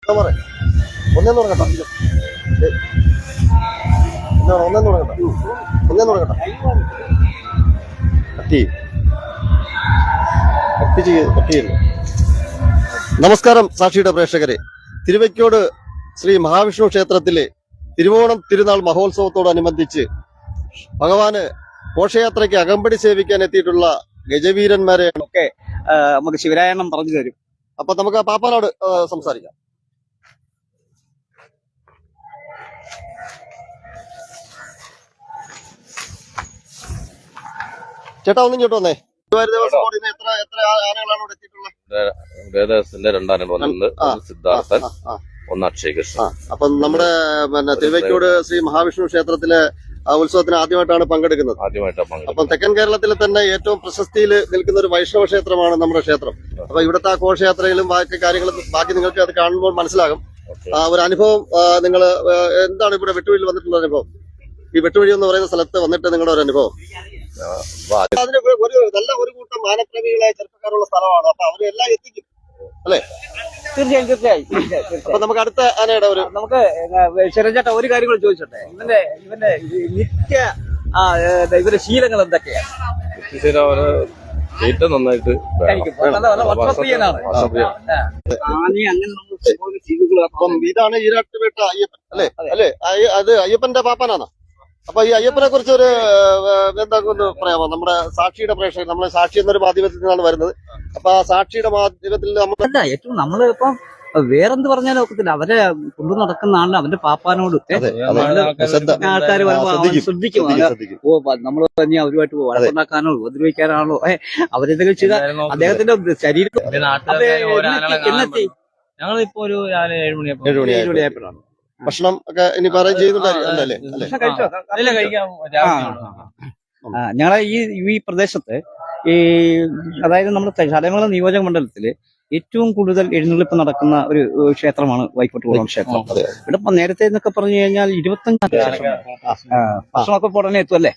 ഒന്നേന്ന് തുടങ്ങട്ടോ, ഒന്നേന്ന് തുടങ്ങട്ടോ, ഒന്നേന്ന് തുടങ്ങട്ടോ. Cut ചെയ്യുന്നു. നമസ്കാരം സാക്ഷിയുടെ പ്രേക്ഷകരെ. തിരുവയ്ക്കോട് ശ്രീ മഹാവിഷ്ണു ക്ഷേത്രത്തിലെ തിരുവോണം തിരുനാൾ മഹോത്സവത്തോടനുബന്ധിച്ച് ഭഗവാന് ഘോഷയാത്രയ്ക്ക് അകമ്പടി സേവിക്കാൻ എത്തിയിട്ടുള്ള ഗജവീരന്മാരെ ഒക്കെ നമുക്ക് ശിവരായണം പറഞ്ഞു തരും. അപ്പൊ നമുക്ക് ആ പാപ്പാനോട് സംസാരിക്കാം. ചേട്ടാ ഒന്നും ചേട്ടോ വന്നേ. ദേവസ്വം ബോർഡിൽ നിന്ന് എത്ര ആനകളാണ് ഇവിടെ എത്തിയിട്ടുള്ളത്? വേദവ്യാസന്റെ രണ്ടാനകൾ, ഒന്ന് സിദ്ധാർത്ഥൻ, ഒന്ന് അക്ഷയ് കൃഷ്ണ. അപ്പം നമ്മുടെ തിരുവയ്ക്കോട് ശ്രീ മഹാവിഷ്ണു ക്ഷേത്രത്തിലെ ഉത്സവത്തിന് ആദ്യമായിട്ടാണ് പങ്കെടുക്കുന്നത്. അപ്പം തെക്കൻ കേരളത്തിലെ തന്നെ ഏറ്റവും പ്രശസ്തിയിൽ നിൽക്കുന്ന ഒരു വൈഷ്ണവ ക്ഷേത്രമാണ് നമ്മുടെ ക്ഷേത്രം. അപ്പൊ ഇവിടുത്തെ ആ ഘോഷയാത്രയിലും ബാക്കി കാര്യങ്ങളും ബാക്കി നിങ്ങൾക്ക് അത് കാണുമ്പോൾ മനസ്സിലാകും. ഒരു അനുഭവം നിങ്ങൾ എന്താണ് ഇവിടെ വെട്ടുവഴിയിൽ വന്നിട്ടുള്ള അനുഭവം? ഈ വെട്ടുവഴി എന്ന് പറയുന്ന സ്ഥലത്ത് വന്നിട്ട് നിങ്ങളുടെ ഒരു അനുഭവം? അതിന് ഒരു കൂട്ടം മാനപ്രേമികളായ ചെറുപ്പക്കാരുള്ള സ്ഥലമാണ്. അപ്പൊ അവരെല്ലാം എത്തിക്കും അല്ലേ? തീർച്ചയായും. അപ്പൊ നമുക്ക് അടുത്ത ആനയുടെ നമുക്ക് ശരൺചേട്ടാ ഒരു കാര്യം കൂടെ ചോദിച്ചോട്ടെ. ഇവന്റെ നിത്യ ഇവരുടെ ശീലങ്ങൾ എന്തൊക്കെയാണ്? ഏറ്റവും നന്നായിട്ട് വർഷപ്രിയനാണ്. അപ്പം ഇതാണ് ഈരാട്ടുപേട്ട അയ്യപ്പൻ അല്ലേ? അല്ലേ? അത് അയ്യപ്പന്റെ പാപ്പനാണ്. അപ്പൊ ഈ അയ്യപ്പനെ കുറിച്ച് ഒരു എന്താന്ന് പറയാമോ? നമ്മുടെ സാക്ഷിയുടെ പ്രേക്ഷകർ, നമ്മളെ സാക്ഷി എന്നൊരു മാധ്യമത്തിൽ നിന്നാണ് വരുന്നത്. അപ്പൊ ആ സാക്ഷിയുടെ മാധ്യമത്തിൽ ഏറ്റവും നമ്മള് ഇപ്പം വേറെന്ത് പറഞ്ഞാലും ഒക്കത്തില്ല. അവരെ കൊണ്ടു നടക്കുന്നതാണ് അവന്റെ പാപ്പാനോട് ആൾക്കാർ ശ്രദ്ധിക്കും. നമ്മള് തന്നെ അവരുമായിട്ട് വഴക്കുണ്ടാക്കാനോ ഉപദ്രവിക്കാനാണോ അവരെന്തെങ്കിലും ചെയ്താൽ അദ്ദേഹത്തിന്റെ ശരീരത്തിൽ ഞങ്ങളിപ്പോ ഒരു 7 മണിയായപ്പോഴാണ് ഭക്ഷണം ഒക്കെ ഇനി പറയും ചെയ്യുന്നുണ്ടല്ലേ? ഞങ്ങളെ ഈ പ്രദേശത്ത് അതായത് നമ്മുടെ ശാലമംഗലം നിയോജക മണ്ഡലത്തില് ഏറ്റവും കൂടുതൽ എഴുന്നള്ളിപ്പ് നടക്കുന്ന ഒരു ക്ഷേത്രമാണ് വൈക്കോട്ടുകുളം ക്ഷേത്രം. ഇവിടെ നേരത്തെ എന്നൊക്കെ പറഞ്ഞു കഴിഞ്ഞാൽ 25 ഭക്ഷണമൊക്കെ ഉടനെ എത്തും അല്ലേ?